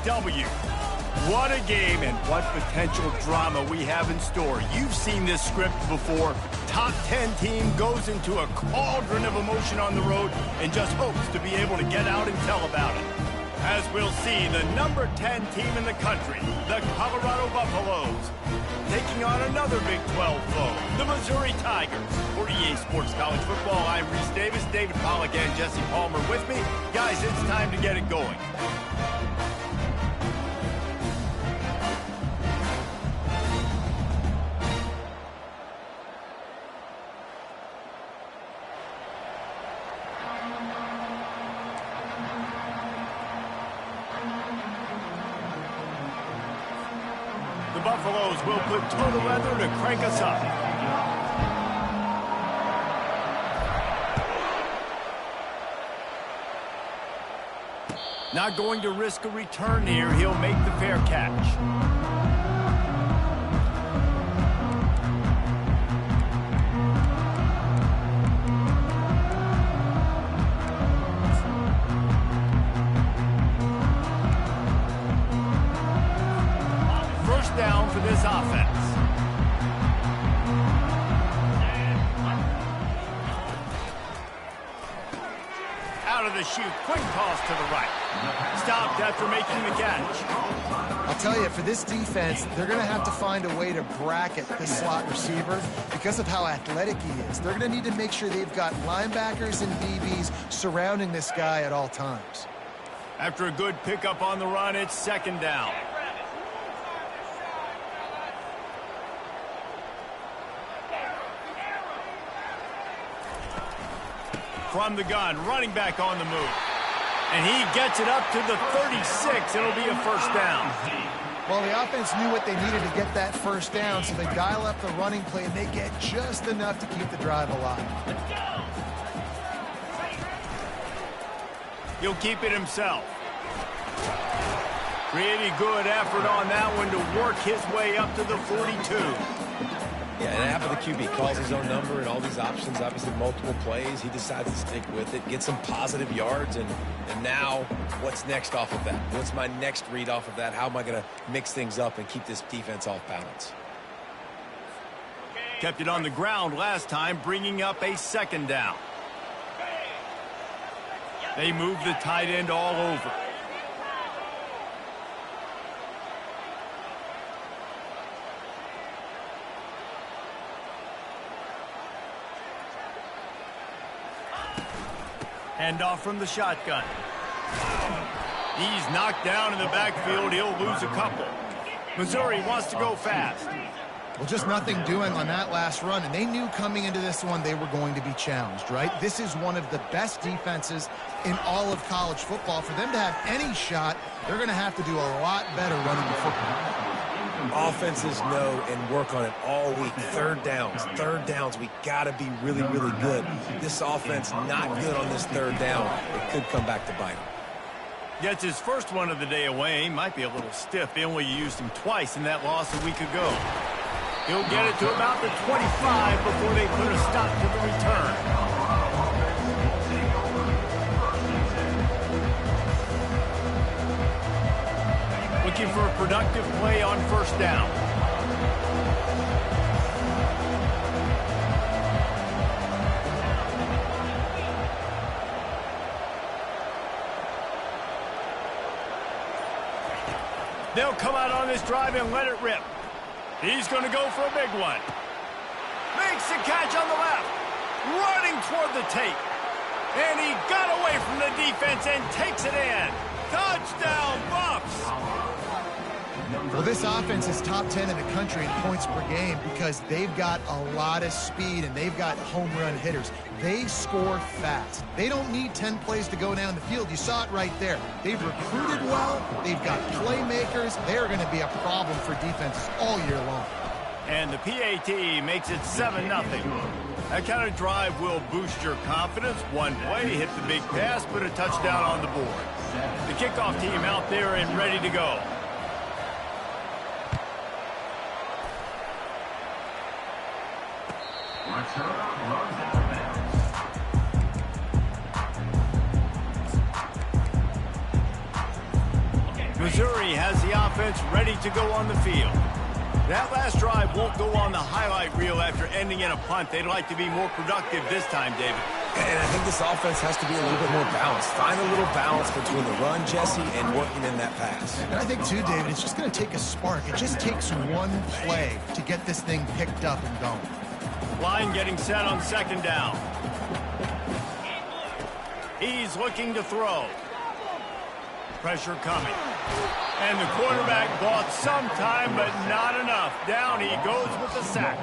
W. What a game and what potential drama we have in store. You've seen this script before. Top 10 team goes into a cauldron of emotion on the road and just hopes to be able to get out and tell about it. As we'll see, the number 10 team in the country, the Colorado Buffaloes, taking on another Big 12 foe, the Missouri Tigers. For EA Sports College Football, I'm Reese Davis, David Pollack, and Jesse Palmer with me. Guys, it's time to get it going. The Buffaloes will put total leather to crank us up. Not going to risk a return here. He'll make the fair catch. Down for this offense. Out of the chute, quick toss to the right. Stopped after making the catch. I'll tell you, for this defense, they're going to have to find a way to bracket this slot receiver because of how athletic he is. They're going to need to make sure they've got linebackers and DBs surrounding this guy at all times. After a good pickup on the run, it's second down. From the gun, running back on the move. And he gets it up to the 36. It'll be a first down. Well, the offense knew what they needed to get that first down, so they dial up the running play, and they get just enough to keep the drive alive. He'll keep it himself. Pretty good effort on that one to work his way up to the 42. Yeah, and half of the QB calls his own number and all these options, obviously multiple plays. He decides to stick with it, get some positive yards, and now what's next off of that? What's my next read off of that? How am I going to mix things up and keep this defense off balance? Kept it on the ground last time, bringing up a second down. They move the tight end all over. Handoff from the shotgun. He's knocked down in the backfield. He'll lose a couple. Missouri wants to go fast. Well, just nothing doing on that last run, and they knew coming into this one they were going to be challenged, right? This is one of the best defenses in all of college football. For them to have any shot, they're going to have to do a lot better running the football. Offenses know and work on it all week. Third downs, we got to be really, really good. This offense not good on this third down. It could come back to bite him. Gets his first one of the day away. Might be a little stiff. They only used him twice in that loss a week ago. He'll get it to about the 25 before they put a stop to the return. Looking for a productive play on first down. They'll come out on this drive and let it rip. He's going to go for a big one. Makes the catch on the left. Running toward the tape. And he got away from the defense and takes it in. Touchdown, Buffs! Well, this offense is top 10 in the country in points per game because they've got a lot of speed and they've got home run hitters. They score fast. They don't need 10 plays to go down the field. You saw it right there. They've recruited well. They've got playmakers. They're going to be a problem for defenses all year long. And the PAT makes it 7-0. That kind of drive will boost your confidence. One play, hit the big pass, put a touchdown on the board. The kickoff team out there and ready to go. Missouri has the offense ready to go on the field. That last drive won't go on the highlight reel after ending in a punt. They'd like to be more productive this time, David. And I think this offense has to be a little bit more balanced. Find a little balance between the run, Jesse, and working in that pass. And I think, too, David, it's just going to take a spark. It just takes one play to get this thing picked up and going. Line getting set on second down. He's looking to throw. Pressure coming. And the quarterback bought some time, but not enough. Down he goes with the sack.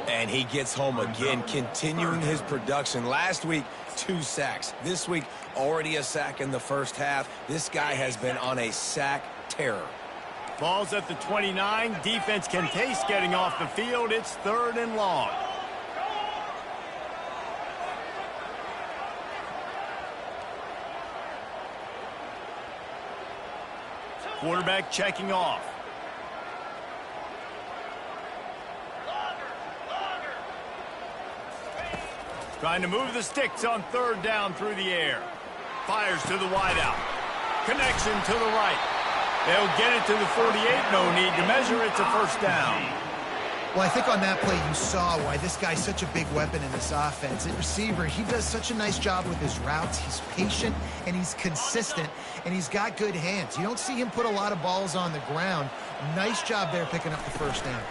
And he gets home again, continuing his production. Last week, 2 sacks. This week, already a sack in the first half. This guy has been on a sack terror. Ball's at the 29. Defense can taste getting off the field. It's 3rd and long. Quarterback checking off. Trying to move the sticks on 3rd down through the air. Fires to the wideout. Connection to the right. They'll get it to the 48. No need to measure. It's a 1st down. Well, I think on that play you saw why this guy's such a big weapon in this offense. At receiver, he does such a nice job with his routes. He's patient, and he's consistent, and he's got good hands. You don't see him put a lot of balls on the ground. Nice job there picking up the 1st down.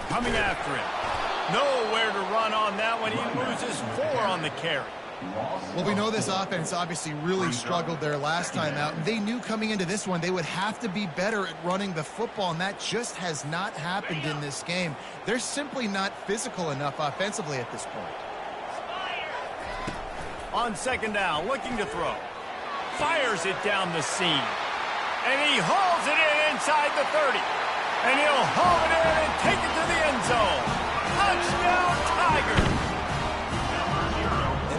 Coming after him. Nowhere to run on that one. He loses 4 on the carry. Well, we know this offense obviously really struggled there last time out, and they knew coming into this one they would have to be better at running the football, and that just has not happened in this game. They're simply not physical enough offensively at this point. On 2nd down, looking to throw. Fires it down the seam. And he hauls it in inside the 30. And he'll haul it in and take it to the end zone. Touchdown, Tigers!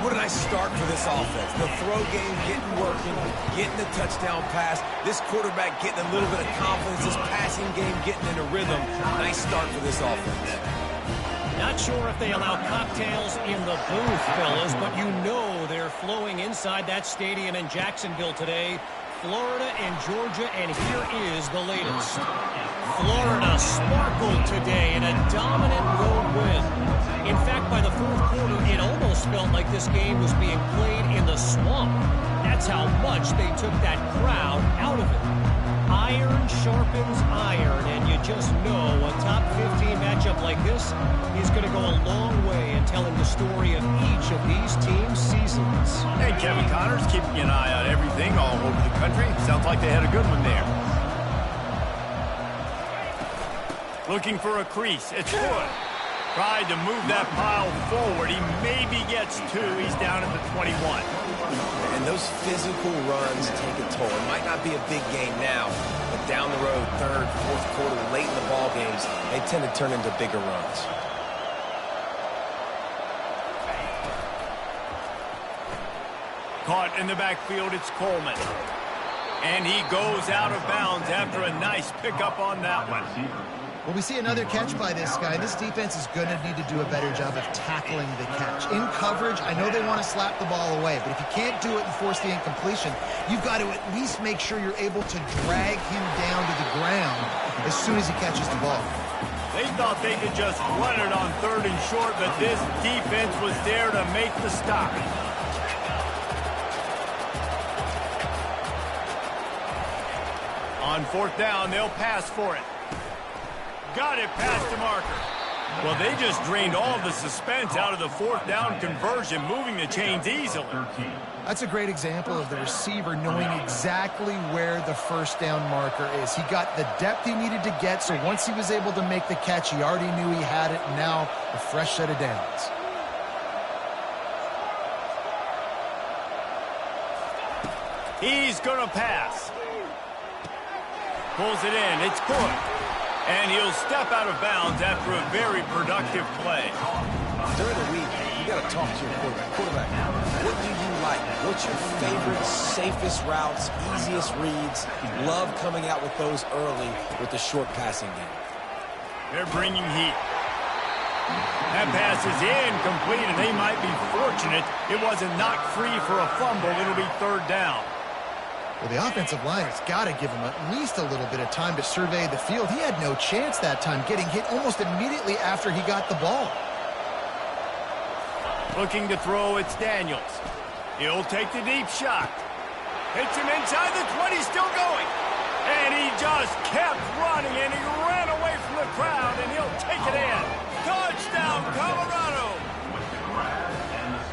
What a nice start for this offense. The throw game getting working, getting the touchdown pass. This quarterback getting a little bit of confidence. This passing game getting in a rhythm. Nice start for this offense. Not sure if they allow cocktails in the booth, fellas, but you know they're flowing inside that stadium in Jacksonville today. Florida and Georgia, and here is the latest. Florida sparkled today in a dominant road win. In fact, by the 4th quarter, it almost felt like this game was being played in the swamp. That's how much they took that crowd out of it. Iron sharpens iron, and you just know a top 15 matchup like this is going to go a long way in telling the story of each of these teams' seasons. Hey, Kevin Connors keeping an eye on everything all over the country. Sounds like they had a good one there. Looking for a crease. It's Wood. Tried to move that pile forward. He maybe gets 2. He's down at the 21. And those physical runs take a toll. It might not be a big game now, but down the road, 3rd, 4th quarter, late in the ball games, they tend to turn into bigger runs. Caught in the backfield, it's Coleman. And he goes out of bounds after a nice pickup on that one. Well, we see another catch by this guy. This defense is going to need to do a better job of tackling the catch. In coverage, I know they want to slap the ball away, but if you can't do it and force the incompletion, you've got to at least make sure you're able to drag him down to the ground as soon as he catches the ball. They thought they could just run it on 3rd and short, but this defense was there to make the stop. On 4th down, they'll pass for it. Got it past the marker. Well, they just drained all of the suspense out of the 4th down conversion, moving the chains easily. That's a great example of the receiver knowing exactly where the 1st down marker is. He got the depth he needed to get, so once he was able to make the catch, he already knew he had it, and now a fresh set of downs. He's going to pass. Pulls it in. It's Cook. And he'll step out of bounds after a very productive play. During the week, you got to talk to your quarterback. What do you like? What's your favorite, safest routes, easiest reads? Love coming out with those early with the short passing game. They're bringing heat. That pass is incomplete, and they might be fortunate it wasn't knocked free for a fumble. It'll be 3rd down. Well, the offensive line has got to give him at least a little bit of time to survey the field. He had no chance that time, getting hit almost immediately after he got the ball. Looking to throw, it's Daniels. He'll take the deep shot. Hits him inside the 20, still going. And he just kept running, and he ran away from the crowd, and he'll take it in. Touchdown, Colorado!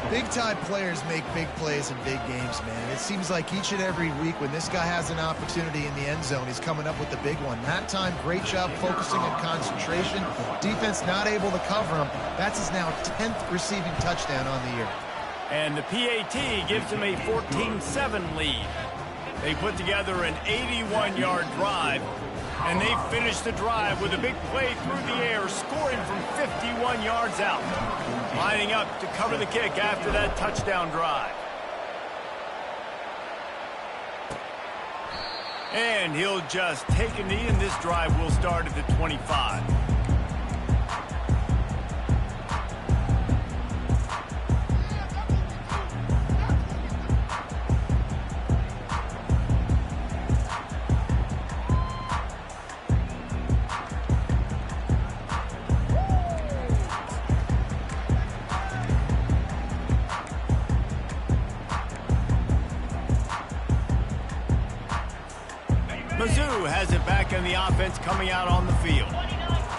Big-time players make big plays in big games, man. It seems like each and every week when this guy has an opportunity in the end zone, he's coming up with the big one. That time, great job focusing and concentration. Defense not able to cover him. That's his now 10th receiving touchdown on the year. And the PAT gives him a 14-7 lead. They put together an 81-yard drive, and they finished the drive with a big play through the air, scoring from 51 yards out. Lining up to cover the kick after that touchdown drive. And he'll just take a knee, and this drive will start at the 25. Mizzou has it back in the offense coming out on the field.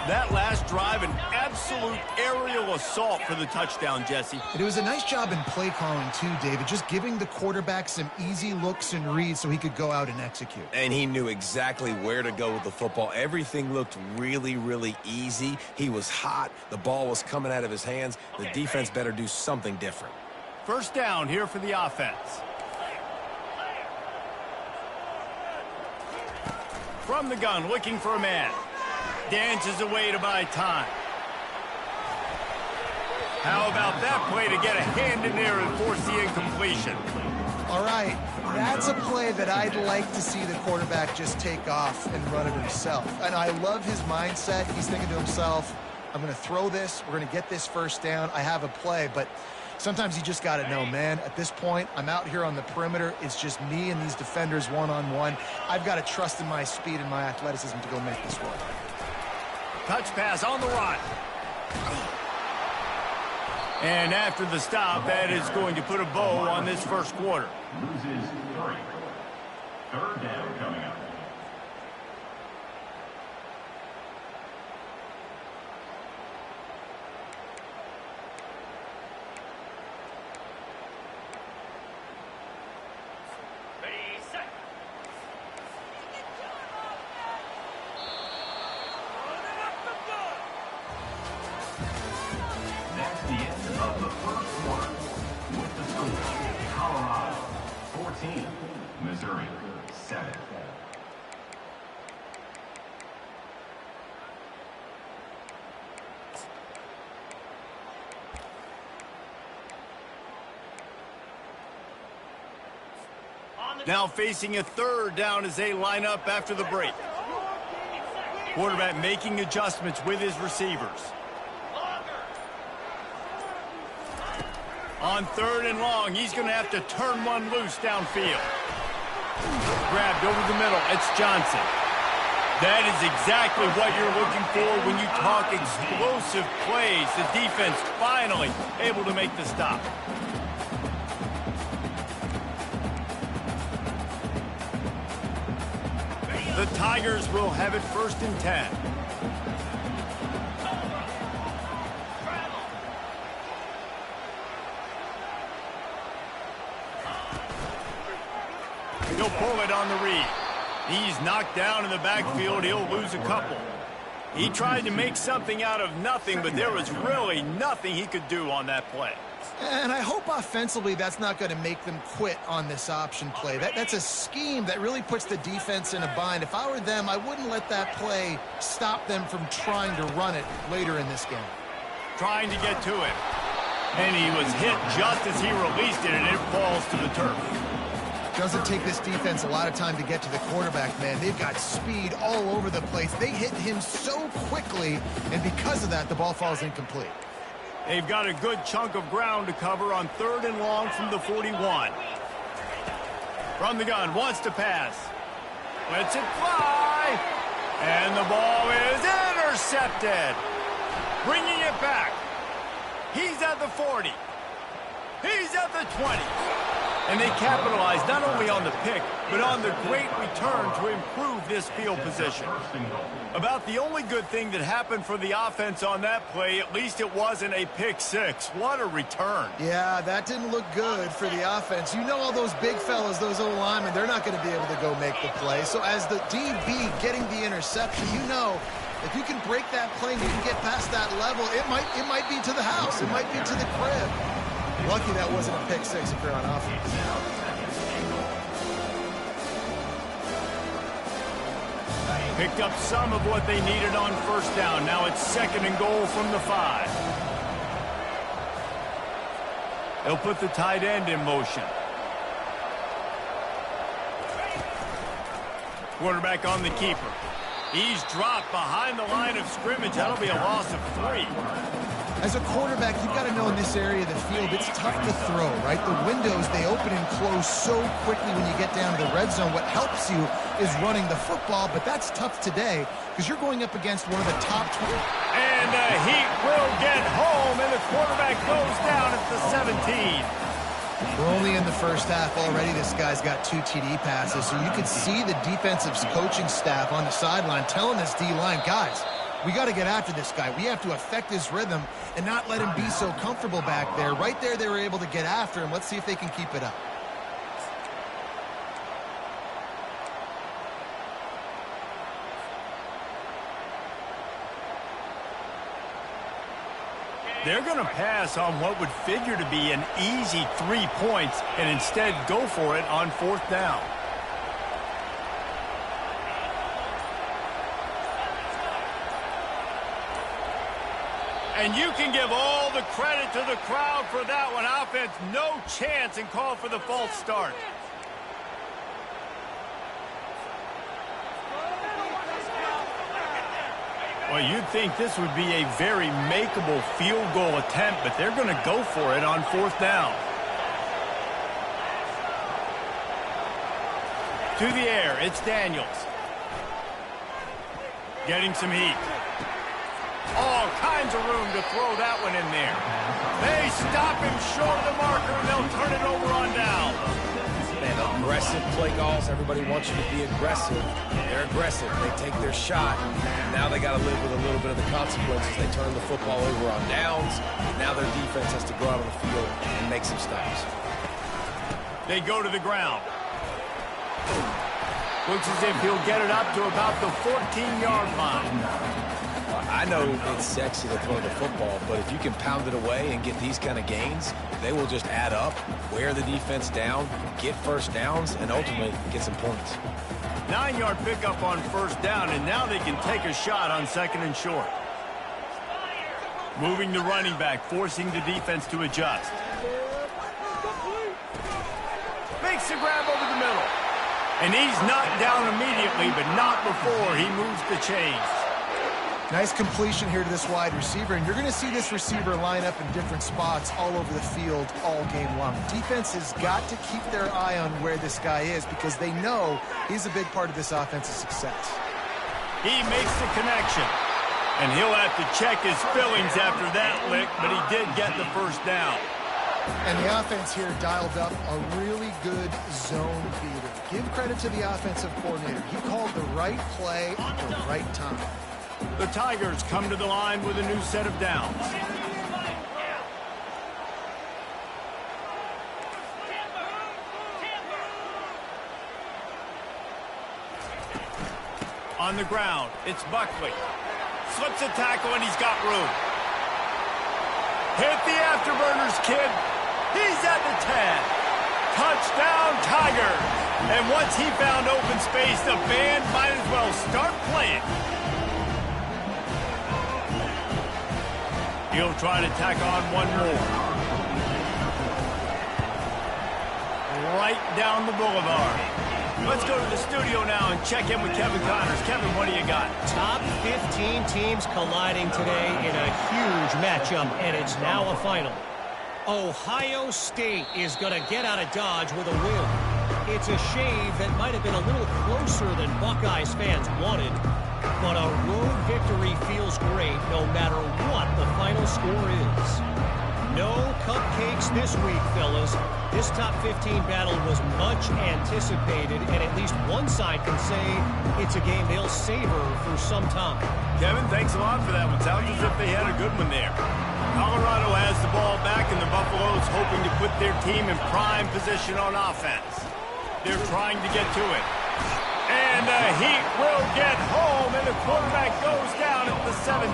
That last drive, an absolute aerial assault for the touchdown, Jesse. It was a nice job in play calling too, David, just giving the quarterback some easy looks and reads so he could go out and execute. And he knew exactly where to go with the football. Everything looked really, really easy. He was hot. The ball was coming out of his hands. The defense better do something different. First down here for the offense. From the gun, looking for a man. Dances away to buy time. How about that play to get a hand in there and force the incompletion? All right, that's a play that I'd like to see the quarterback just take off and run it himself. And I love his mindset. He's thinking to himself, I'm going to throw this. We're going to get this first down. I have a play, but sometimes you just got to know, man, at this point, I'm out here on the perimeter. It's just me and these defenders one-on-one. I've got to trust in my speed and my athleticism to go make this work. Touch pass on the run. And after the stop, that is going to put a bow on this first quarter. Loses 3. Third down coming up. That's the end of the first quarter. With the score, Colorado 14, Missouri 7. Now facing a third down as they line up after the break. Quarterback making adjustments with his receivers. On third and long, he's going to have to turn one loose downfield. Grabbed over the middle. It's Johnson. That is exactly what you're looking for when you talk explosive plays. The defense finally able to make the stop. The Tigers will have it 1st and 10. He'll pull it on the read. He's knocked down in the backfield. He'll lose a couple. He tried to make something out of nothing, but there was really nothing he could do on that play. And I hope offensively that's not going to make them quit on this option play. That's a scheme that really puts the defense in a bind. If I were them, I wouldn't let that play stop them from trying to run it later in this game. Trying to get to it. And he was hit just as he released it, and it falls to the turf. Doesn't take this defense a lot of time to get to the quarterback, man. They've got speed all over the place. They hit him so quickly, and because of that, the ball falls incomplete. They've got a good chunk of ground to cover on 3rd and long from the 41. From the gun, wants to pass. Lets it fly. And the ball is intercepted. Bringing it back. He's at the 40. He's at the 20. And they capitalize not only on the pick, but on the great return to improve this field position. About the only good thing that happened for the offense on that play, at least it wasn't a pick six. What a return. Yeah, that didn't look good for the offense. You know all those big fellas, those O-linemen, they're not going to be able to go make the play. So as the DB getting the interception, you know, if you can break that play and you can get past that level, it might be to the house. It might be to the crib. Lucky that wasn't a pick six if you're on offense. Picked up some of what they needed on first down. Now it's 2nd and goal from the 5. They'll put the tight end in motion. Quarterback on the keeper. He's dropped behind the line of scrimmage. That'll be a loss of 3. As a quarterback, you've got to know in this area of the field, it's tough to throw, right? The windows, they open and close so quickly when you get down to the red zone. What helps you is running the football, but that's tough today because you're going up against one of the top 20. And the Heat will get home, and the quarterback goes down at the 17. We're only in the first half already. This guy's got 2 TD passes, so you could see the defensive coaching staff on the sideline telling this D-line, guys, we got to get after this guy. We have to affect his rhythm and not let him be so comfortable back there. Right there, they were able to get after him. Let's see if they can keep it up. They're going to pass on what would figure to be an easy 3 points and instead go for it on 4th down. And you can give all the credit to the crowd for that one. Offense, no chance, and call for the false start. Well, you'd think this would be a very makeable field goal attempt, but they're going to go for it on 4th down. To the air, it's Daniels. Getting some heat. All kinds of room to throw that one in there. They stop him short of the marker, and they'll turn it over on down. Man, aggressive play calls. Everybody wants you to be aggressive. They're aggressive. They take their shot. Now they got to live with a little bit of the consequences. They turn the football over on downs. Now their defense has to go out on the field and make some stops. They go to the ground. Looks as if he'll get it up to about the 14-yard line. I know it's sexy to throw the football, but if you can pound it away and get these kind of gains, they will just add up, wear the defense down, get first downs, and ultimately get some points. 9-yard pickup on first down, and now they can take a shot on 2nd and short. Moving the running back, forcing the defense to adjust. Makes the grab over the middle. And he's knocked down immediately, but not before he moves the chains. Nice completion here to this wide receiver, and you're going to see this receiver line up in different spots all over the field all game long. Defense has got to keep their eye on where this guy is because they know he's a big part of this offensive success. He makes the connection, and he'll have to check his fillings after that lick, but he did get the first down. And the offense here dialed up a really good zone beater. Give credit to the offensive coordinator. He called the right play at the right time. The Tigers come to the line with a new set of downs. On the ground, it's Buckley. Slips a tackle and he's got room. Hit the afterburners, kid. He's at the 10. Touchdown, Tigers. And once he found open space, the band might as well start playing. He'll try to tack on one more. Right down the boulevard. Let's go to the studio now and check in with Kevin Connors. Kevin, what do you got? Top 15 teams colliding today in a huge matchup, and it's now a final. Ohio State is going to get out of Dodge with a win. It's a shave that might have been a little closer than Buckeyes fans wanted, but a road victory feels great no matter what the final score is. No cupcakes this week, fellas. This top 15 battle was much anticipated, and at least one side can say it's a game they'll savor for some time. Kevin, thanks a lot for that one. Sounds as if they had a good one there. Colorado has the ball back, and the Buffaloes hoping to put their team in prime position on offense. They're trying to get to it. And the Heat will get home, and the quarterback goes down at the 17.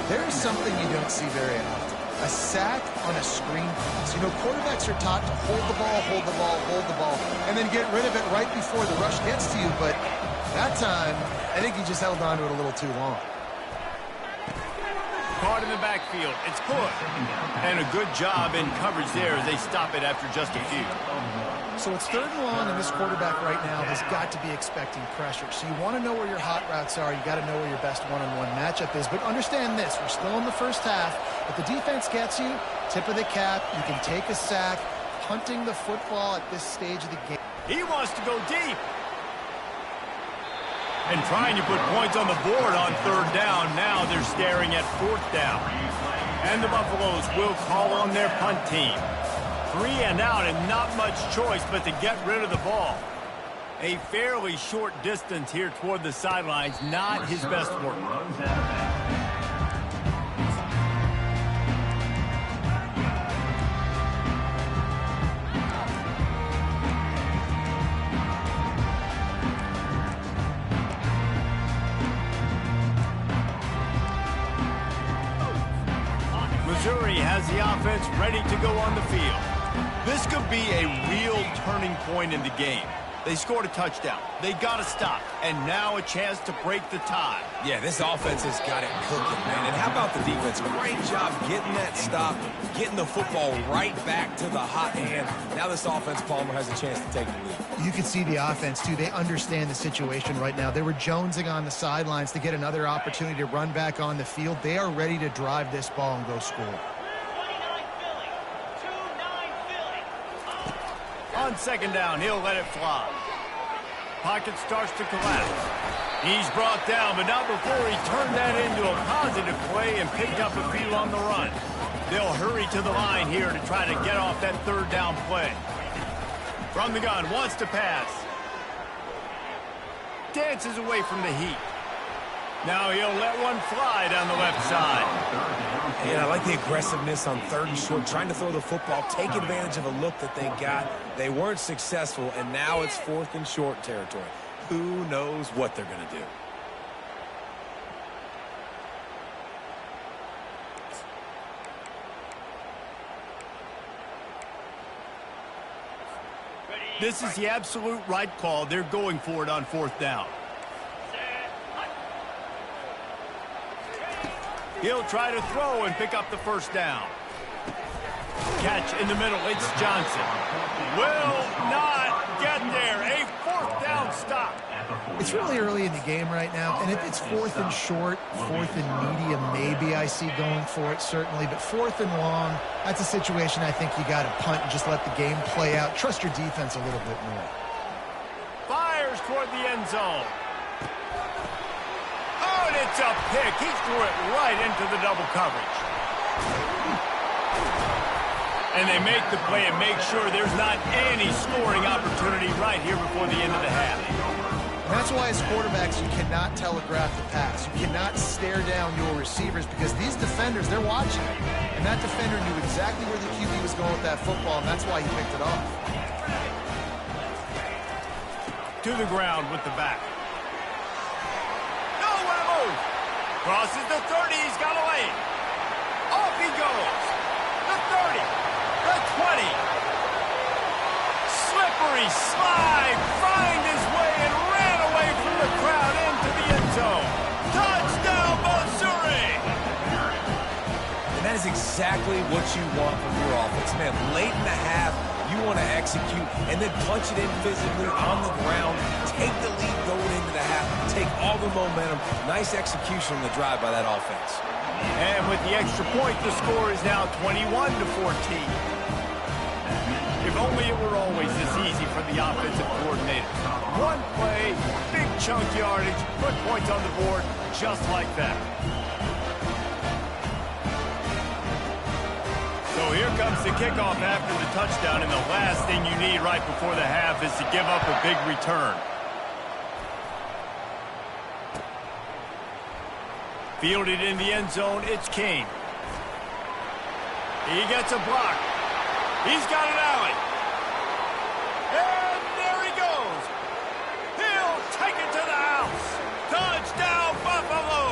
There's something you don't see very often. A sack on a screen pass. You know, quarterbacks are taught to hold the ball, hold the ball, hold the ball, and then get rid of it right before the rush gets to you. But that time, I think he just held on to it a little too long. Caught in the backfield. It's good. And a good job in coverage there as they stop it after just a few. So it's 3rd and long, and this quarterback right now has got to be expecting pressure. So you want to know where your hot routes are. You got to know where your best one-on-one matchup is. But understand this, we're still in the first half. If the defense gets you, tip of the cap, you can take a sack. Punting the football at this stage of the game. He wants to go deep. And trying to put points on the board on 3rd down. Now they're staring at 4th down. And the Buffaloes will call on their punt team. 3 and out, and not much choice but to get rid of the ball. A fairly short distance here toward the sidelines, not his best work. Missouri has the offense ready to go on the field. This could be a real turning point in the game. They scored a touchdown. They got to stop. And now a chance to break the tie. Yeah, this offense has got it cooking, man. And how about the defense? Great job getting that stop, getting the football right back to the hot hand. Now this offense, Palmer, has a chance to take the lead. You can see the offense, too. They understand the situation right now. They were jonesing on the sidelines to get another opportunity to run back on the field. They are ready to drive this ball and go score. On 2nd down, he'll let it fly. Pocket starts to collapse. He's brought down, but not before he turned that into a positive play and picked up a few on the run. They'll hurry to the line here to try to get off that 3rd down play. From the gun, wants to pass. Dances away from the Heat. Now he'll let one fly down the left side. And I like the aggressiveness on 3rd and short, trying to throw the football, take advantage of a look that they got. They weren't successful, and now it's 4th and short territory. Who knows what they're going to do? This is the absolute right call. They're going for it on 4th down. He'll try to throw and pick up the 1st down. Catch in the middle. It's Johnson. Will not get there. A 4th down stop. It's really early in the game right now, and if it's 4th and short, 4th and medium, maybe I see going for it, certainly. But 4th and long, that's a situation I think you got to punt and just let the game play out. Trust your defense a little bit more. Fires toward the end zone. Oh, and it's a pick. He threw it right into the double coverage. And they make the play and make sure there's not any scoring opportunity right here before the end of the half. And that's why as quarterbacks, you cannot telegraph the pass. You cannot stare down your receivers because these defenders, they're watching it. And that defender knew exactly where the QB was going with that football, and that's why he picked it off. To the ground with the back. Nowhere to move. Crosses the 30. He's got a lane. Off he goes. The 30. The 20. Slippery slide. Find his way and ran away from the crowd into the end zone. Touchdown, Missouri. And that is exactly what you want from your offense, man. Late in the half, you want to execute and then punch it in physically on the ground. Take the lead going into the half. Take all the momentum. Nice execution on the drive by that offense. And with the extra point, the score is now 21-14. If If only it were always this easy for the offensive coordinator. One play, big chunk yardage, put points on the board just like that. So here comes the kickoff after the touchdown, and the last thing you need right before the half is to give up a big return. Fielded in the end zone, it's King. He gets a block. He's got an alley. And there he goes. He'll take it to the house. Touchdown, Buffalo.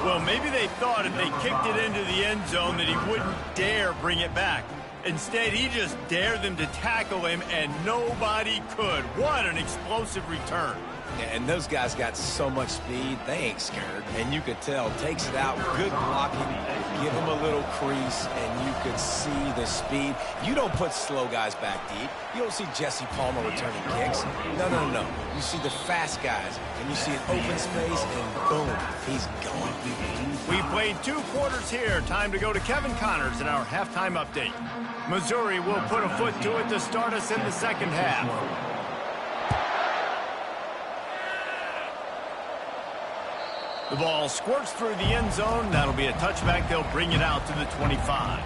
Well, maybe they thought if they kicked it into the end zone that he wouldn't dare bring it back. Instead, he just dared them to tackle him, and nobody could. What an explosive return. Yeah, and those guys got so much speed, they ain't scared. And you could tell, takes it out, good blocking, give him a little crease, and you could see the speed. You don't put slow guys back deep. You don't see Jesse Palmer returning kicks. No. You see the fast guys, and you see an open space, and boom, he's gone. We played 2 quarters here. Time to go to Kevin Connors in our halftime update. Missouri will put a foot to it to start us in the second half. The ball squirts through the end zone. That'll be a touchback. They'll bring it out to the 25.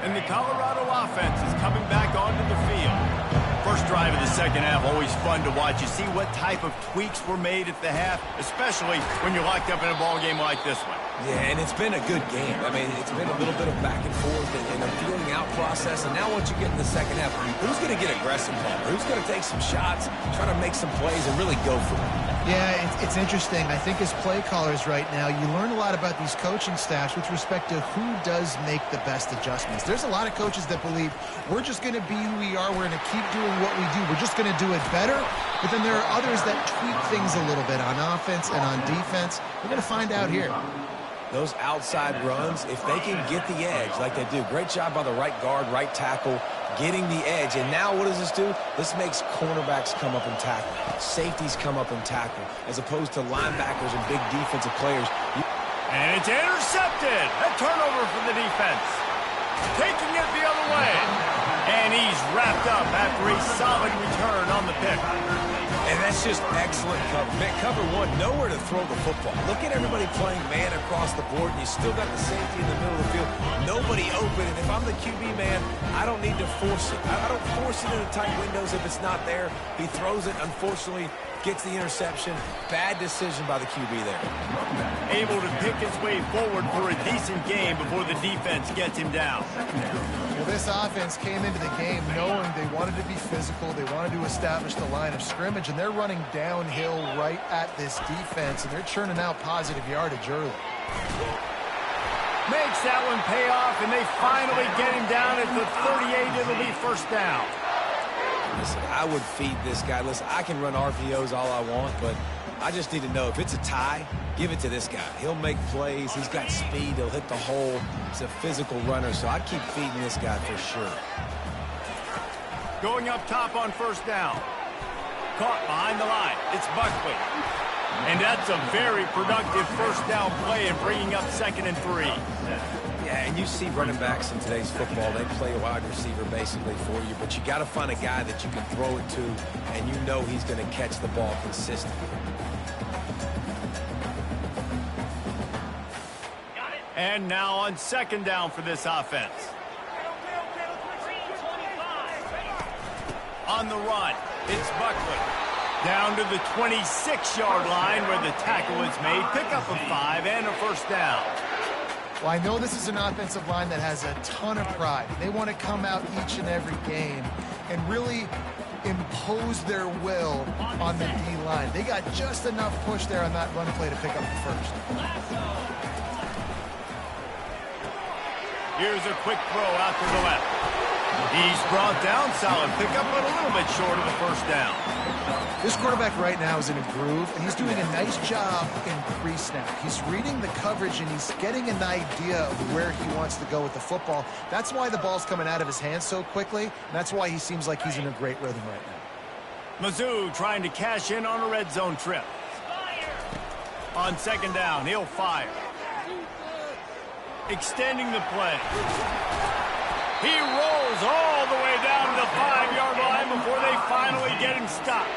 And the Colorado offense is coming back onto the field. First drive of the second half, always fun to watch. You see what type of tweaks were made at the half, especially when you're locked up in a ball game like this one. Yeah, and it's been a good game. I mean, it's been a little bit of back and forth and a feeling out process. And now once you get in the second half, who's going to get aggressive, Palmer? Who's going to take some shots, try to make some plays, and really go for it? Yeah, it's interesting. I think as play callers right now, you learn a lot about these coaching staffs with respect to who does make the best adjustments. There's a lot of coaches that believe we're just going to be who we are. We're going to keep doing what we do. We're just going to do it better. But then there are others that tweak things a little bit on offense and on defense. We're going to find out here. Those outside runs, if they can get the edge like they do, great job by the right guard, right tackle, getting the edge. And now what does this do? This makes cornerbacks come up and tackle. Safeties come up and tackle, as opposed to linebackers and big defensive players. And it's intercepted. A turnover for the defense. Taking it the other way. And he's wrapped up after a solid return on the pick. And that's just excellent cover. Man, cover one, nowhere to throw the football. Look at everybody playing man across the board, and you still got the safety in the middle of the field. Nobody open, and if I'm the QB man, I don't need to force it. I don't force it into tight windows if it's not there. He throws it, unfortunately, gets the interception. Bad decision by the QB there. Able to pick his way forward for a decent game before the defense gets him down. Well, this offense came into the game knowing they wanted to be physical. They wanted to establish the line of scrimmage, and they're running downhill right at this defense, and they're churning out positive yardage early. Makes that one pay off, and they finally get him down at the 38. It'll be first down. Listen, I would feed this guy. Listen, I can run RPOs all I want, but I just need to know if it's a tie, give it to this guy. He'll make plays. He's got speed. He'll hit the hole. He's a physical runner, so I keep feeding this guy for sure. Going up top on first down. Caught behind the line. It's Buckley. And that's a very productive first down play and bringing up 2nd and 3. Yeah, and you see running backs in today's football, they play a wide receiver basically for you, but you got to find a guy that you can throw it to, and you know he's going to catch the ball consistently. And now on 2nd down for this offense. On the run, it's Buckley. Down to the 26-yard line where the tackle is made. Pick up a 5 and a first down. Well, I know this is an offensive line that has a ton of pride. They want to come out each and every game and really impose their will on the D-line. They got just enough push there on that run play to pick up the first. Here's a quick throw out to the left. He's brought down, solid pickup, but a little bit short of the first down. This quarterback right now is in a groove, and he's doing a nice job in pre-snap. He's reading the coverage, and he's getting an idea of where he wants to go with the football. That's why the ball's coming out of his hands so quickly, and that's why he seems like he's in a great rhythm right now. Mizzou trying to cash in on a red zone trip. On 2nd down, he'll fire. extending the play. He rolls all the way down to the 5-yard line before they finally get him stopped.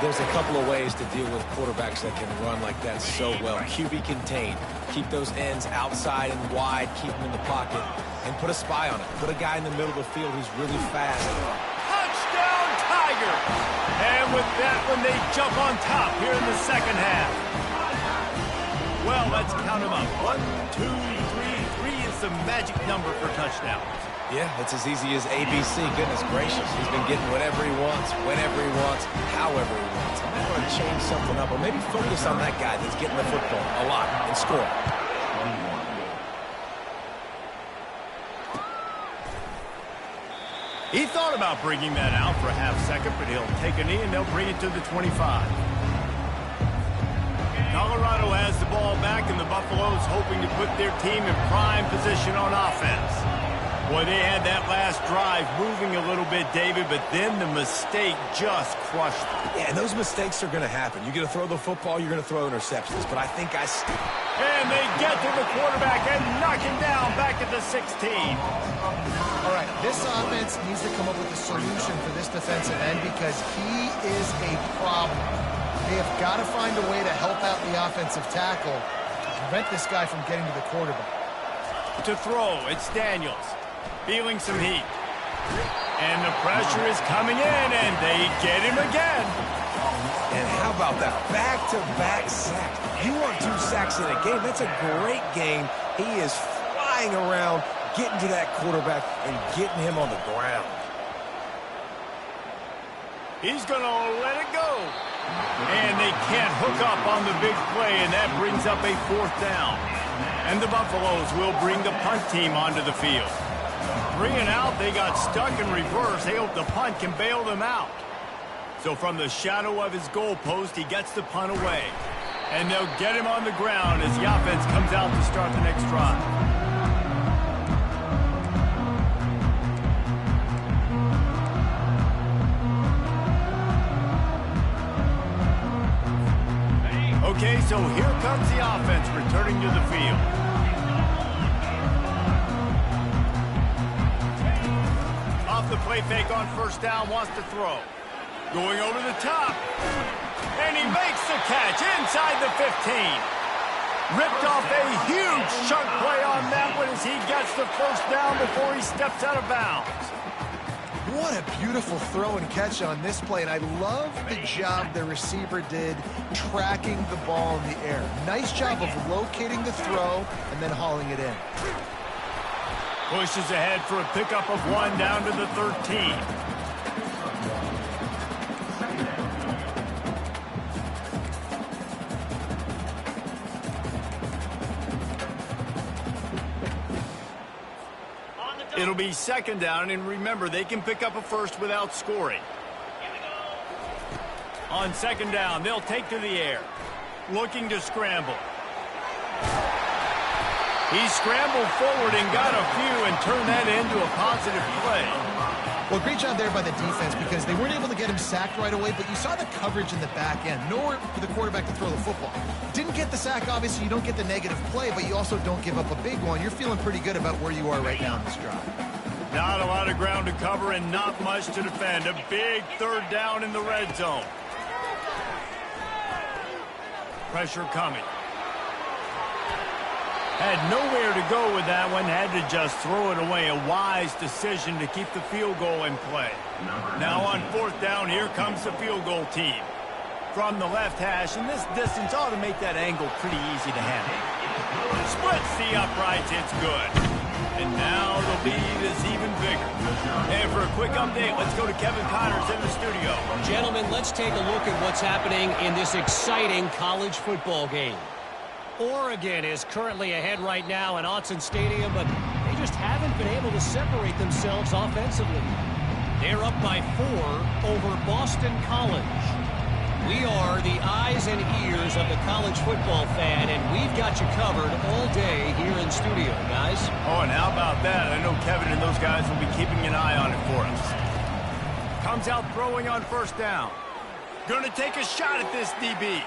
There's a couple of ways to deal with quarterbacks that can run like that so well. QB contain. Keep those ends outside and wide. Keep them in the pocket. And put a spy on it. Put a guy in the middle of the field who's really fast. Touchdown, Tiger! And with that one, they jump on top here in the second half. Well, let's count them up. 1, 2, 3. 3 is the magic number for touchdowns. Yeah, it's as easy as ABC. Goodness gracious. He's been getting whatever he wants, whenever he wants, however he wants. I might want to change something up or maybe focus on that guy that's getting the football a lot and score. He thought about bringing that out for a half second, but he'll take a knee and they'll bring it to the 25. Colorado has the ball back, and the Buffaloes hoping to put their team in prime position on offense. Boy, they had that last drive moving a little bit, David, but then the mistake just crushed them. Yeah, and those mistakes are going to happen. You're going to throw the football, you're going to throw interceptions, but I think And they get to the quarterback and knock him down back at the 16. All right, this offense needs to come up with a solution for this defensive end because he is a problem. They have got to find a way to help out the offensive tackle to prevent this guy from getting to the quarterback. To throw, it's Daniels. Feeling some heat. And the pressure is coming in, and they get him again. And how about that? Back-to-back sacks. You want 2 sacks in a game. That's a great game. He is flying around, getting to that quarterback and getting him on the ground. He's going to let it go. And they can't hook up on the big play, and that brings up a 4th down. And the Buffaloes will bring the punt team onto the field. 3 and out, they got stuck in reverse. They hope the punt can bail them out. So from the shadow of his goalpost, he gets the punt away. And they'll get him on the ground as the offense comes out to start the next drive. Okay, so here comes the offense returning to the field. Off the play fake on 1st down, wants to throw. Going over the top. And he makes the catch inside the 15. Ripped off a huge chunk play on that one as he gets the 1st down before he steps out of bounds. What a beautiful throw and catch on this play, and I love the job the receiver did tracking the ball in the air. Nice job of locating the throw and then hauling it in. Pushes ahead for a pickup of 1 down to the 13. It'll be 2nd down, and remember, they can pick up a 1st without scoring. On 2nd down, they'll take to the air. Looking to scramble. He scrambled forward and got a few and turned that into a positive play. Well, great job there by the defense because they weren't able to get him sacked right away, but you saw the coverage in the back end. Nowhere for the quarterback to throw the football. Didn't get the sack, obviously. You don't get the negative play, but you also don't give up a big one. You're feeling pretty good about where you are right now in this drive. Not a lot of ground to cover and not much to defend. A big 3rd down in the red zone. Pressure coming. Had nowhere to go with that one. Had to just throw it away. A wise decision to keep the field goal in play. Now on 4th down, here comes the field goal team. From the left hash, and this distance ought to make that angle pretty easy to handle. Splits the uprights. It's good. And now the lead is even bigger. And for a quick update, let's go to Kevin Connors in the studio. Gentlemen, let's take a look at what's happening in this exciting college football game. Oregon is currently ahead right now in Autzen Stadium, but they just haven't been able to separate themselves offensively. They're up by 4 over Boston College. We are the eyes and ears of the college football fan, and we've got you covered all day here in studio, guys. Oh, and how about that? I know Kevin and those guys will be keeping an eye on it for us. Comes out throwing on 1st down. Going to take a shot at this DB.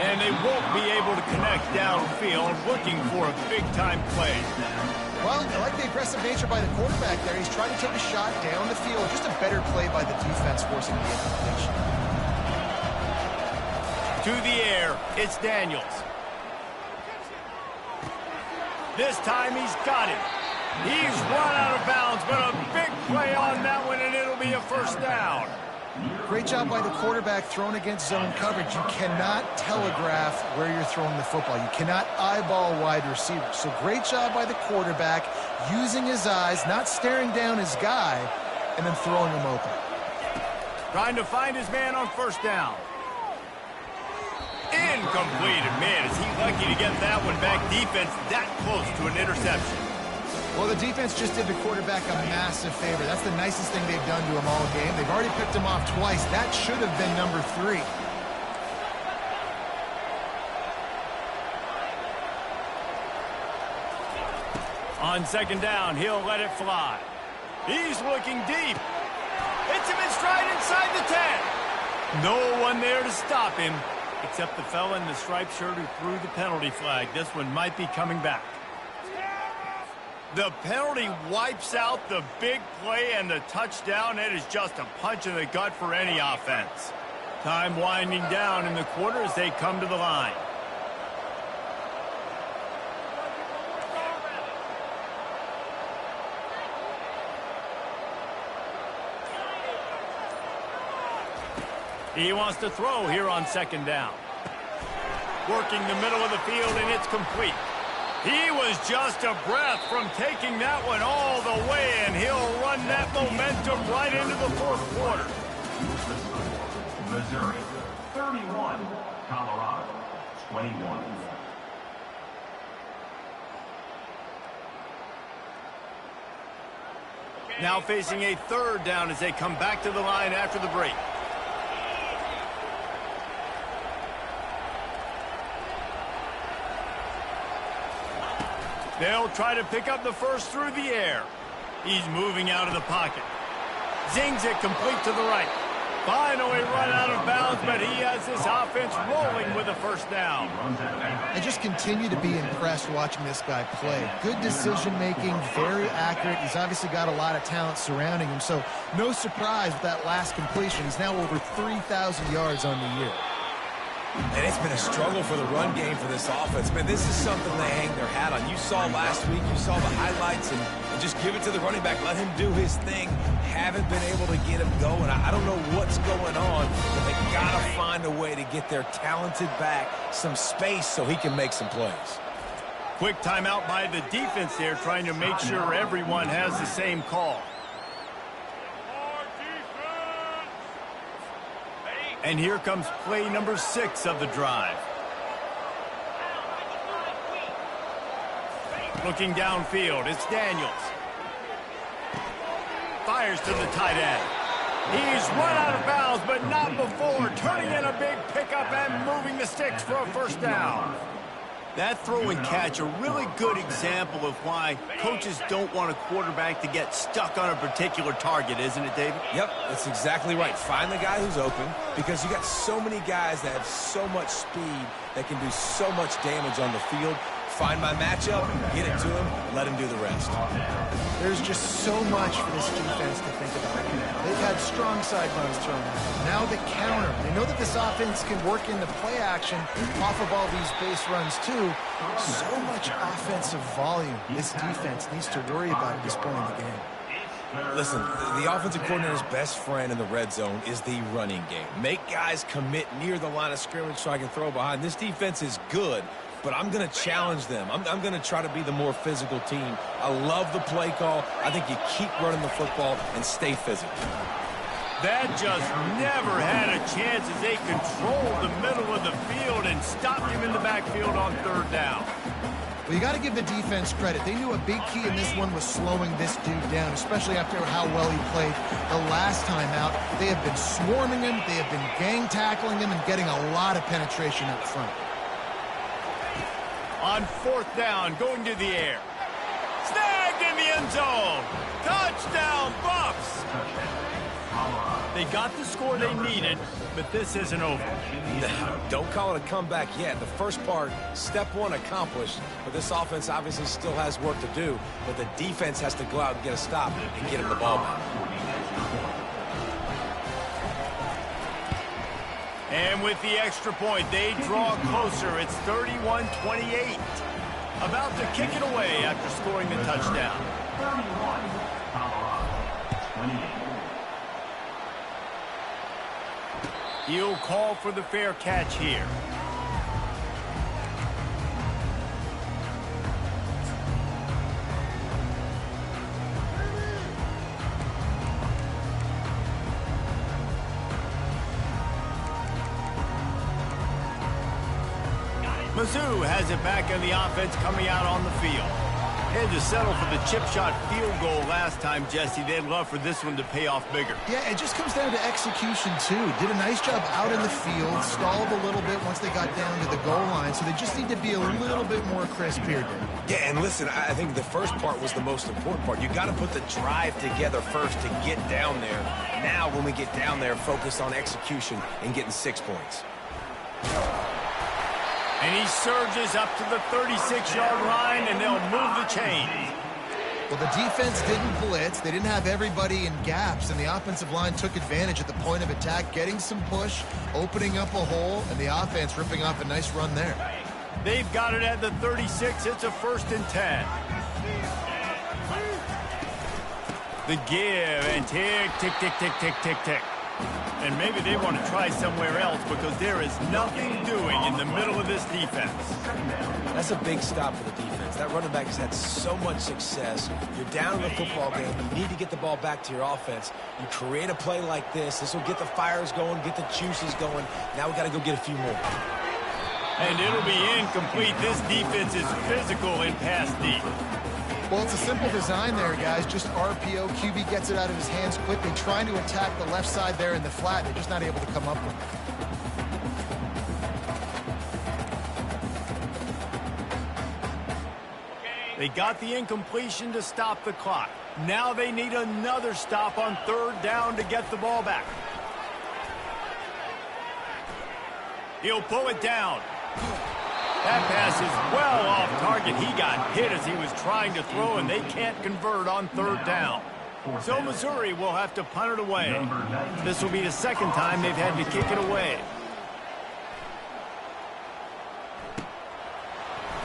And they won't be able to connect downfield, looking for a big-time play. Well, I like the aggressive nature by the quarterback there. He's trying to take a shot down the field. Just a better play by the defense forcing the incompletion. To the air, it's Daniels. This time he's got it. He's run out of bounds, but a big play on that one, and it'll be a first down. Great job by the quarterback throwing against zone coverage. You cannot telegraph where you're throwing the football. You cannot eyeball wide receivers. So great job by the quarterback using his eyes, not staring down his guy, and then throwing him open. Trying to find his man on first down. Incomplete. Man, is he lucky to get that one back. Defense that close to an interception. Well, the defense just did the quarterback a massive favor. That's the nicest thing they've done to him all game. They've already picked him off twice. That should have been number 3. On second down, he'll let it fly. He's looking deep. Hits him in stride inside the 10. No one there to stop him, except the fella in the striped shirt who threw the penalty flag. This one might be coming back. The penalty wipes out the big play and the touchdown. It is just a punch in the gut for any offense. Time winding down in the quarter as they come to the line. He wants to throw here on second down. Working the middle of the field, and it's complete. He was just a breath from taking that one all the way, and he'll run that momentum right into the fourth quarter. Missouri, 31. Colorado, 21. Now facing a third down as they come back to the line after the break. They'll try to pick up the first through the air. He's moving out of the pocket. Zings it complete to the right. Finally run out of bounds, but he has this offense rolling with a first down. I just continue to be impressed watching this guy play. Good decision-making, very accurate. He's obviously got a lot of talent surrounding him, so no surprise with that last completion. He's now over 3,000 yards on the year. And it's been a struggle for the run game for this offense. Man, this is something they hang their hat on. You saw last week, you saw the highlights, and just give it to the running back. Let him do his thing. Haven't been able to get him going. I don't know what's going on, but they got to find a way to get their talented back some space so he can make some plays. Quick timeout by the defense there, trying to make sure everyone has the same call. And here comes play number 6 of the drive. Looking downfield, it's Daniels. Fires to the tight end. He's run out of bounds, but not before turning in a big pickup and moving the sticks for a first down. That throw and catch, a really good example of why coaches don't want a quarterback to get stuck on a particular target, isn't it, David? Yep, that's exactly right. Find the guy who's open, because you got so many guys that have so much speed that can do so much damage on the field. Find my matchup, get it to him, let him do the rest. There's just so much for this defense to think about. They've had strong side runs thrown out. Now the counter. They know that this offense can work in the play action off of all these base runs too. So much offensive volume this defense needs to worry about at this point in the game. Listen, the offensive coordinator's best friend in the red zone is the running game. Make guys commit near the line of scrimmage so I can throw behind. This defense is good, but I'm going to challenge them. I'm going to try to be the more physical team. I love the play call. I think you keep running the football and stay physical. That just never had a chance as they controlled the middle of the field and stopped him in the backfield on third down. Well, you got to give the defense credit. They knew a big key in this one was slowing this dude down, especially after how well he played the last time out. They have been swarming him. They have been gang tackling him and getting a lot of penetration up front. On fourth down, going to the air. Snagged in the end zone. Touchdown, Buffs. Colorado. They got the score they needed, but this isn't over. No, don't call it a comeback yet. The first part, step one accomplished, but this offense obviously still has work to do, but the defense has to go out and get a stop and get him the ball back. And with the extra point, they draw closer. It's 31-28. About to kick it away after scoring the touchdown. 31, Colorado, 28. He'll call for the fair catch here. Mizzou has it back in the offense coming out on the field. They had to settle for the chip shot field goal last time, Jesse. They'd love for this one to pay off bigger. Yeah, it just comes down to execution, too. Did a nice job out in the field, stalled a little bit once they got down to the goal line, so they just need to be a little bit more crisp here, Dave. Yeah, and listen, I think the first part was the most important part. You got to put the drive together first to get down there. Now, when we get down there, focus on execution and getting 6 points. And he surges up to the 36-yard line, and they'll move the chains. Well, the defense didn't blitz. They didn't have everybody in gaps, and the offensive line took advantage at the point of attack, getting some push, opening up a hole, and the offense ripping off a nice run there. They've got it at the 36. It's a 1st and 10. The give, and tick, tick, tick, tick, tick, tick, tick. And maybe they want to try somewhere else because there is nothing doing in the middle of this defense. That's a big stop for the defense. That running back has had so much success. You're down in the football game. You need to get the ball back to your offense. You create a play like this. This will get the fires going, get the juices going. Now we got to go get a few more. And it'll be incomplete. This defense is physical in pass deep. Well, it's a simple design there, guys. Just RPO. QB gets it out of his hands quickly, trying to attack the left side there in the flat. They're just not able to come up with it. They got the incompletion to stop the clock. Now they need another stop on 3rd down to get the ball back. He'll pull it down. That pass is well off target. He got hit as he was trying to throw, and they can't convert on 3rd down. So Missouri will have to punt it away. This will be the 2nd time they've had to kick it away.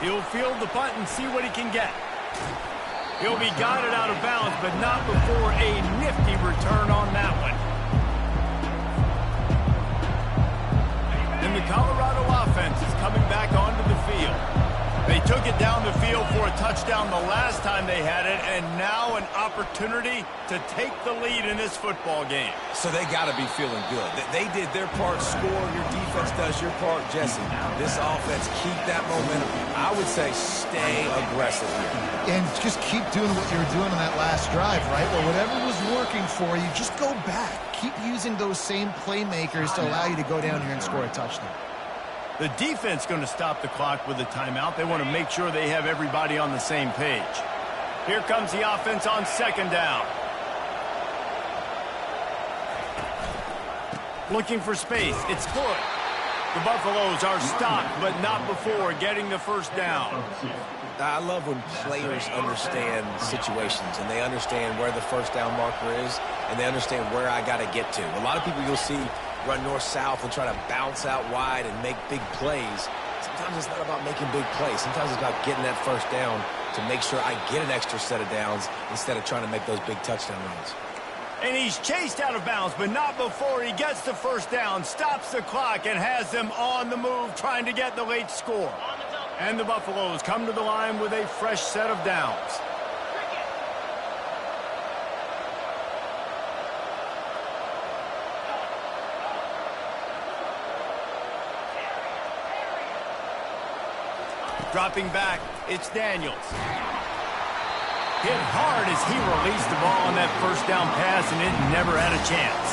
He'll field the punt and see what he can get. He'll be guided out of bounds, but not before a nifty return on that one. And the Colorado offense is coming back onto the field. They took it down the field for a touchdown the last time they had it, and now an opportunity to take the lead in this football game. So they got to be feeling good. They did their part, score. Your defense does your part, Jesse. This offense, keep that momentum. I would say stay aggressive here. And just keep doing what you were doing on that last drive, right? Well, whatever was working for you, just go back. Keep using those same playmakers to allow you to go down here and score a touchdown. The defense going to stop the clock with a timeout. They want to make sure they have everybody on the same page. Here comes the offense on 2nd down. Looking for space. It's good. The Buffaloes are stopped, but not before getting the 1st down. I love when players understand situations and they understand where the 1st down marker is and they understand where I got to get to. A lot of people you'll see run north-south and try to bounce out wide and make big plays. Sometimes it's not about making big plays. Sometimes it's about getting that 1st down to make sure I get an extra set of downs instead of trying to make those big touchdown runs. And he's chased out of bounds, but not before he gets the 1st down, stops the clock, and has them on the move trying to get the late score. And the Buffaloes come to the line with a fresh set of downs. Dropping back, it's Daniels. Hit hard as he released the ball on that 1st down pass, and it never had a chance.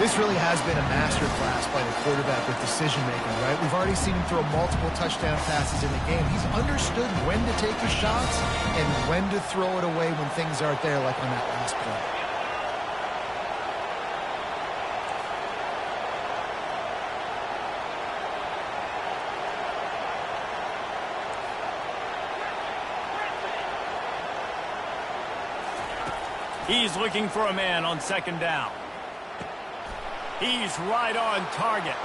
This really has been a masterclass by the quarterback with decision-making, right? We've already seen him throw multiple touchdown passes in the game. He's understood when to take his shots and when to throw it away when things aren't there, like on that last play. He's looking for a man on second down. He's right on target.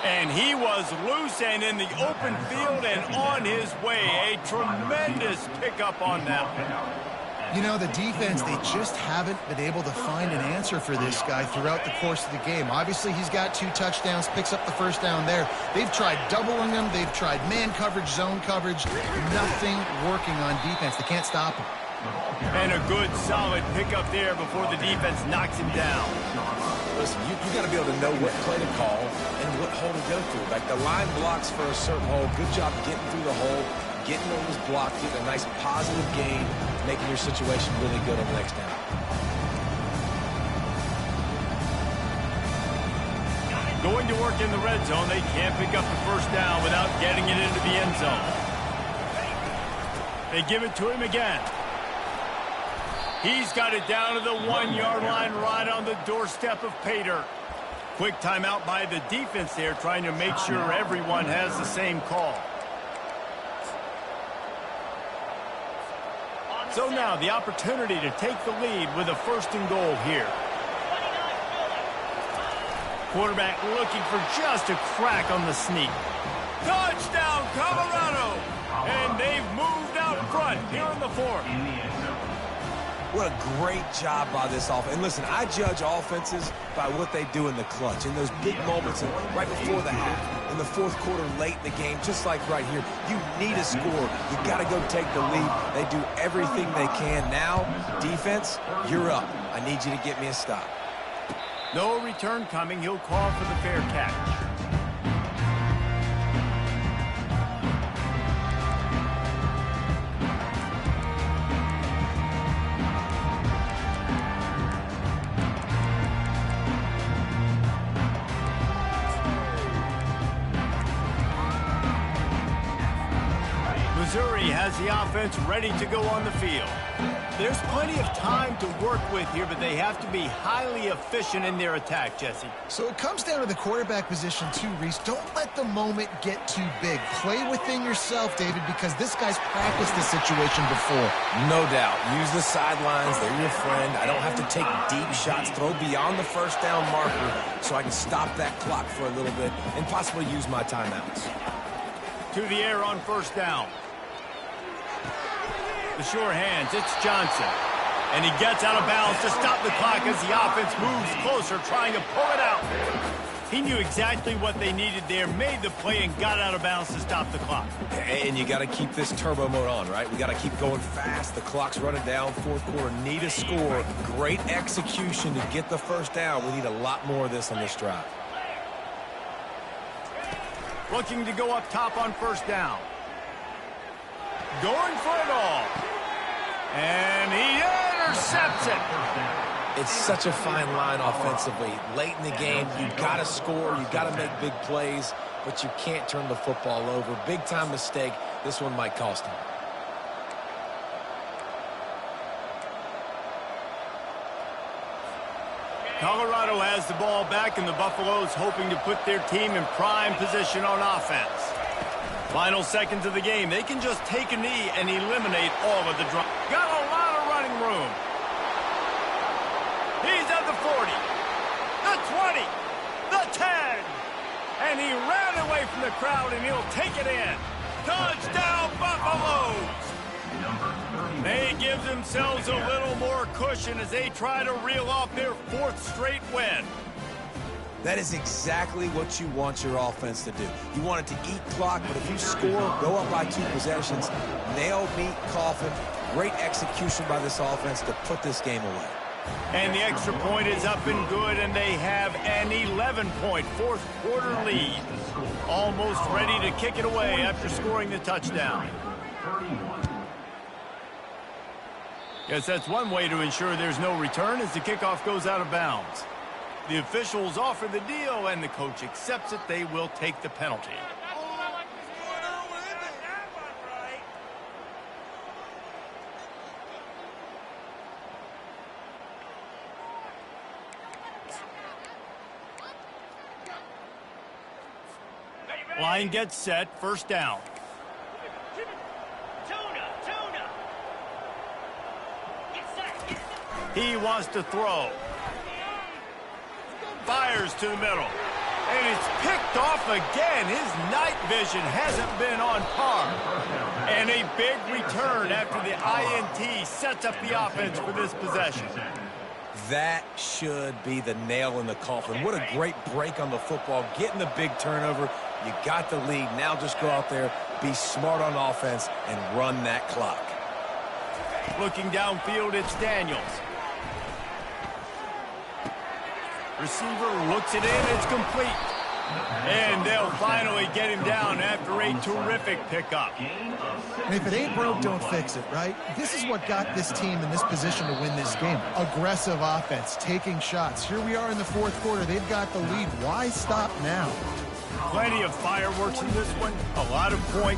And he was loose and in the open field and on his way. A tremendous pickup on that one. You know, the defense, they just haven't been able to find an answer for this guy throughout the course of the game. Obviously, he's got 2 touchdowns, picks up the first down there. They've tried doubling him. They've tried man coverage, zone coverage. Nothing working on defense. They can't stop him. And a good, solid pickup there before the defense knocks him down. Listen, you got to be able to know what play to call and what hole to go through. Like the line blocks for a certain hole. Good job getting through the hole, getting what was blocked, getting a nice positive gain, making your situation really good on the next down. Going to work in the red zone, they can't pick up the first down without getting it into the end zone. They give it to him again. He's got it down to the 1-yard line right on the doorstep of pay dirt. Quick timeout by the defense there, trying to make sure everyone has the same call. So now the opportunity to take the lead with a 1st and goal here. Quarterback looking for just a crack on the sneak. Touchdown, Colorado! And they've moved out front here in the 4th. What a great job by this offense. And listen, I judge offenses by what they do in the clutch, in those big moments and right before the half, in the 4th quarter, late in the game, just like right here. You need a score. You got to go take the lead. They do everything they can. Now, defense, you're up. I need you to get me a stop. No return coming. He'll call for the fair catch. Missouri has the offense ready to go on the field. There's plenty of time to work with here, but they have to be highly efficient in their attack, Jesse. So it comes down to the quarterback position too, Reese. Don't let the moment get too big. Play within yourself, David, because this guy's practiced this situation before. No doubt. Use the sidelines. They're your friend. I don't have to take deep shots. Throw beyond the first down marker so I can stop that clock for a little bit and possibly use my timeouts. To the air on 1st down. The sure hands, it's Johnson. And he gets out of bounds to stop the clock as the offense moves closer, trying to pull it out. He knew exactly what they needed there, made the play, and got out of bounds to stop the clock. And you got to keep this turbo mode on, right? We got to keep going fast. The clock's running down. 4th quarter, need a score. Great execution to get the first down. We need a lot more of this on this drive. Looking to go up top on 1st down. Going for it all. And he intercepts it. It's such a fine line offensively. Late in the game, you've got to score, you've got to make big plays, but you can't turn the football over. Big-time mistake. This one might cost him. Colorado has the ball back, and the Buffaloes hoping to put their team in prime position on offense. Final seconds of the game. They can just take a knee and eliminate all of the drop. Got a lot of running room. He's at the 40, the 20, the 10. And he ran away from the crowd, and he'll take it in. Touchdown, Buffaloes! They give themselves a little more cushion as they try to reel off their 4th straight win. That is exactly what you want your offense to do. You want it to eat clock, but if you score, go up by 2 possessions, nail, meet, coffin, great execution by this offense to put this game away. And the extra point is up and good, and they have an 11-point 4th quarter lead. Almost ready to kick it away after scoring the touchdown. Yes, that's one way to ensure there's no return as the kickoff goes out of bounds. The officials offer the deal, and the coach accepts it. They will take the penalty. Line gets set, 1st down. Tuna. Get set. He wants to throw. Fires to the middle. And it's picked off again. His night vision hasn't been on par. And a big return after the INT sets up the offense for this possession. That should be the nail in the coffin. What a great break on the football. Getting the big turnover. You got the lead. Now just go out there, be smart on offense, and run that clock. Looking downfield, it's Daniels. Receiver looks it in, it's complete. And they'll finally get him down after a terrific pickup. And if it ain't broke, don't fix it, right? This is what got this team in this position to win this game. Aggressive offense, taking shots. Here we are in the fourth quarter. They've got the lead. Why stop now? Plenty of fireworks in this one. A lot of points.